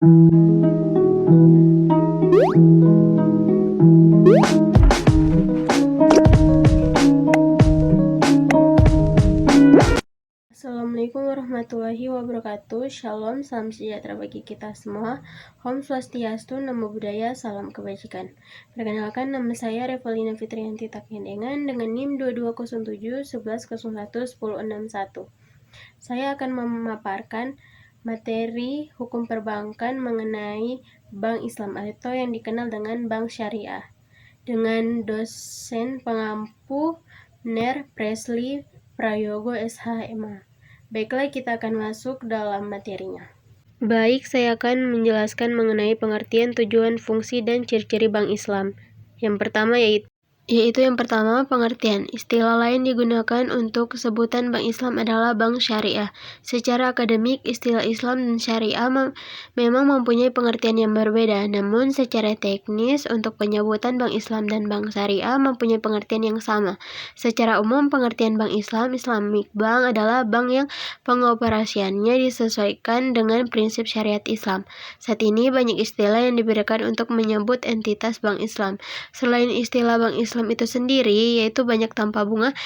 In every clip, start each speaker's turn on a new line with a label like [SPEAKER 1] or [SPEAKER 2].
[SPEAKER 1] Assalamualaikum warahmatullahi wabarakatuh. Shalom, salam sejahtera bagi kita semua. Om Swastiastu, Namo Buddhaya, salam kebajikan. Perkenalkan, nama saya Revalina Fitriyanti Takyandengan dengan NIM 2207 1101 1061. Saya akan memaparkan materi hukum perbankan mengenai Bank Islam atau yang dikenal dengan Bank Syariah dengan dosen pengampu Ner Presley Prayogo SH.MA. Baiklah, kita akan masuk dalam materinya. Baik, saya akan menjelaskan mengenai pengertian, tujuan, fungsi, dan ciri-ciri Bank Islam. Yang pertama yaitu pengertian. Istilah lain digunakan untuk sebutan Bank Islam adalah Bank Syariah. Secara akademik, istilah Islam dan Syariah memang mempunyai pengertian yang berbeda, namun secara teknis untuk penyebutan Bank Islam dan Bank Syariah mempunyai pengertian yang sama. Secara umum, pengertian Bank Islam, Islamic Bank, adalah bank yang pengoperasiannya disesuaikan dengan prinsip syariat Islam. Saat ini banyak istilah yang diberikan untuk menyebut entitas Bank Islam. Selain istilah Bank Islam itu sendiri, yaitu banyak tanpa bunga,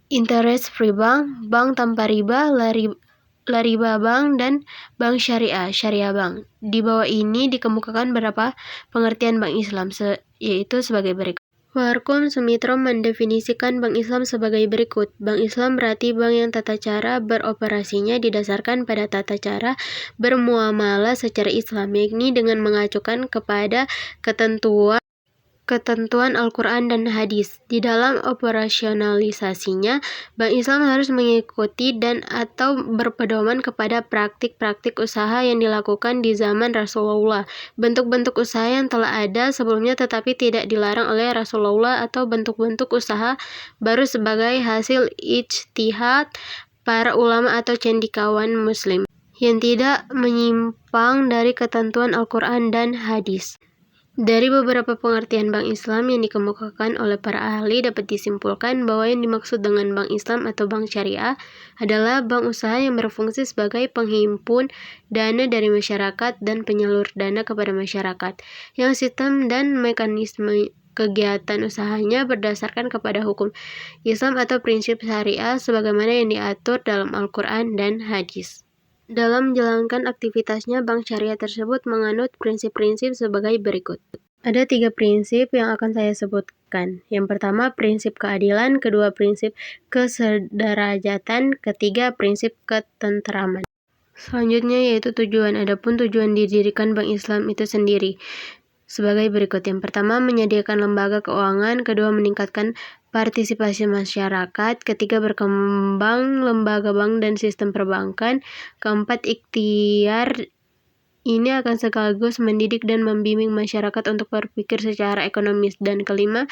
[SPEAKER 1] interest free bank, bank tanpa riba, la riba bank, dan bank syariah bank. Di bawah ini dikemukakan beberapa pengertian Bank Islam, yaitu sebagai berikut. Warkum Sumitro mendefinisikan Bank Islam sebagai berikut. Bank Islam berarti bank yang tata cara beroperasinya didasarkan pada tata cara bermuamalah secara Islam, yakni dengan mengacukan kepada ketentuan Al-Quran dan Hadis. Di dalam operasionalisasinya, Bank Islam harus mengikuti dan atau berpedoman kepada praktik-praktik usaha yang dilakukan di zaman Rasulullah, bentuk-bentuk usaha yang telah ada sebelumnya tetapi tidak dilarang oleh Rasulullah, atau bentuk-bentuk usaha baru sebagai hasil ijtihad para ulama atau cendekiawan muslim yang tidak menyimpang dari ketentuan Al-Quran dan Hadis. Dari beberapa pengertian Bank Islam yang dikemukakan oleh para ahli, dapat disimpulkan bahwa yang dimaksud dengan Bank Islam atau Bank Syariah adalah bank usaha yang berfungsi sebagai penghimpun dana dari masyarakat dan penyalur dana kepada masyarakat, yang sistem dan mekanisme kegiatan usahanya berdasarkan kepada hukum Islam atau prinsip syariah sebagaimana yang diatur dalam Al-Quran dan Hadis. Dalam menjalankan aktivitasnya, bank syariah tersebut menganut prinsip-prinsip sebagai berikut. Ada 3 prinsip yang akan saya sebutkan. Yang pertama, prinsip keadilan. Kedua, prinsip kesederajatan. Ketiga, prinsip ketentraman. Selanjutnya yaitu tujuan. Adapun tujuan didirikan Bank Islam itu sendiri sebagai berikut. Yang pertama, menyediakan lembaga keuangan. Kedua, meningkatkan partisipasi masyarakat. Ketiga, berkembang lembaga bank dan sistem perbankan. Keempat, ikhtiar ini akan sekaligus mendidik dan membimbing masyarakat untuk berpikir secara ekonomis. Dan kelima,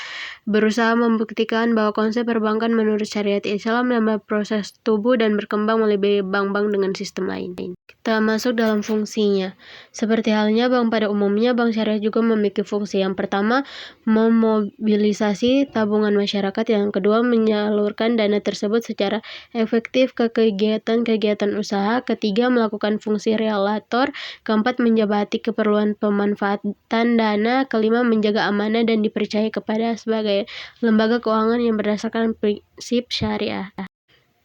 [SPEAKER 1] berusaha membuktikan bahwa konsep perbankan menurut syariat Islam dalam proses tumbuh dan berkembang melebihi bank-bank dengan sistem lain. Kita masuk dalam fungsinya. Seperti halnya bank pada umumnya, bank syariah juga memiliki fungsi. Yang pertama, memobilisasi tabungan masyarakat. Yang kedua, menyalurkan dana tersebut secara efektif ke kegiatan-kegiatan usaha. Ketiga, melakukan fungsi relator. Keempat, menjabati keperluan pemanfaatan dana. Kelima, menjaga amanah dan dipercaya kepada sebagai lembaga keuangan yang berdasarkan prinsip syariah.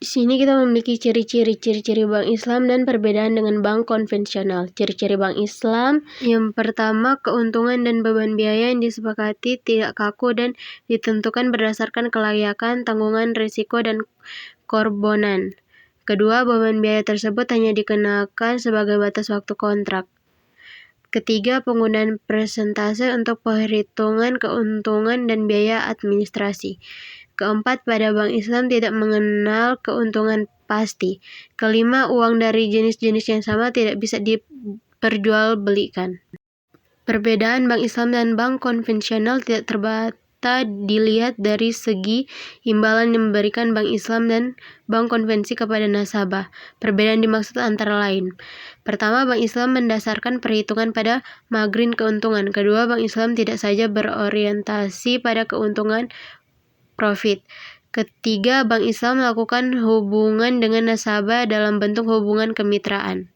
[SPEAKER 1] Di sini kita memiliki ciri-ciri bank Islam dan perbedaan dengan bank konvensional. Ciri-ciri bank Islam, yang pertama, keuntungan dan beban biaya yang disepakati tidak kaku dan ditentukan berdasarkan kelayakan, tanggungan, risiko, dan korbanan. Kedua, beban biaya tersebut hanya dikenakan sebagai batas waktu kontrak. Ketiga, penggunaan persentase untuk perhitungan keuntungan dan biaya administrasi. Keempat, pada bank Islam tidak mengenal keuntungan pasti. Kelima, uang dari jenis-jenis yang sama tidak bisa diperjualbelikan. Perbedaan bank Islam dan bank konvensional tidak terbata dilihat dari segi imbalan yang memberikan bank Islam dan bank konvensi kepada nasabah. Perbedaan dimaksud antara lain. Pertama, bank Islam mendasarkan perhitungan pada margin keuntungan. Kedua, bank Islam tidak saja berorientasi pada keuntungan profit. Ketiga, bank Islam melakukan hubungan dengan nasabah dalam bentuk hubungan kemitraan.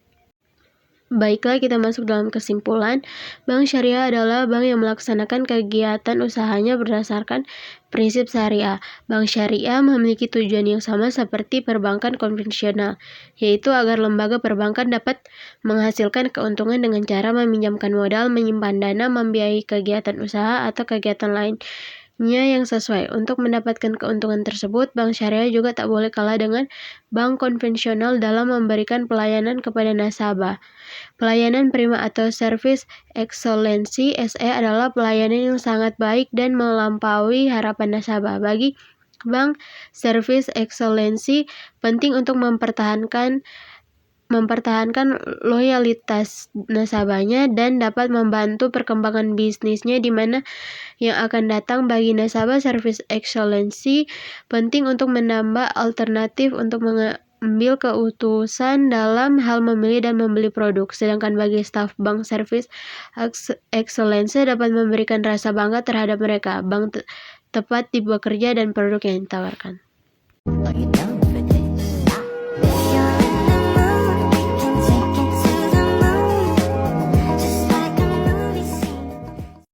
[SPEAKER 1] Baiklah, kita masuk dalam kesimpulan. Bank syariah adalah bank yang melaksanakan kegiatan usahanya berdasarkan prinsip syariah. Bank syariah memiliki tujuan yang sama seperti perbankan konvensional, yaitu agar lembaga perbankan dapat menghasilkan keuntungan dengan cara meminjamkan modal, menyimpan dana, membiayai kegiatan usaha atau kegiatan lainnya yang sesuai. Untuk mendapatkan keuntungan tersebut, bank syariah juga tak boleh kalah dengan bank konvensional dalam memberikan pelayanan kepada nasabah. Pelayanan prima atau service excellency (SE) adalah pelayanan yang sangat baik dan melampaui harapan nasabah. Bagi bank service excellency penting untuk mempertahankan loyalitas nasabahnya dan dapat membantu perkembangan bisnisnya di mana yang akan datang. Bagi nasabah, service excellency penting untuk menambah alternatif untuk mengambil keputusan dalam hal memilih dan membeli produk. Sedangkan bagi staf bank, service excellence dapat memberikan rasa bangga terhadap mereka, bank tepat di bekerja dan produk yang ditawarkan.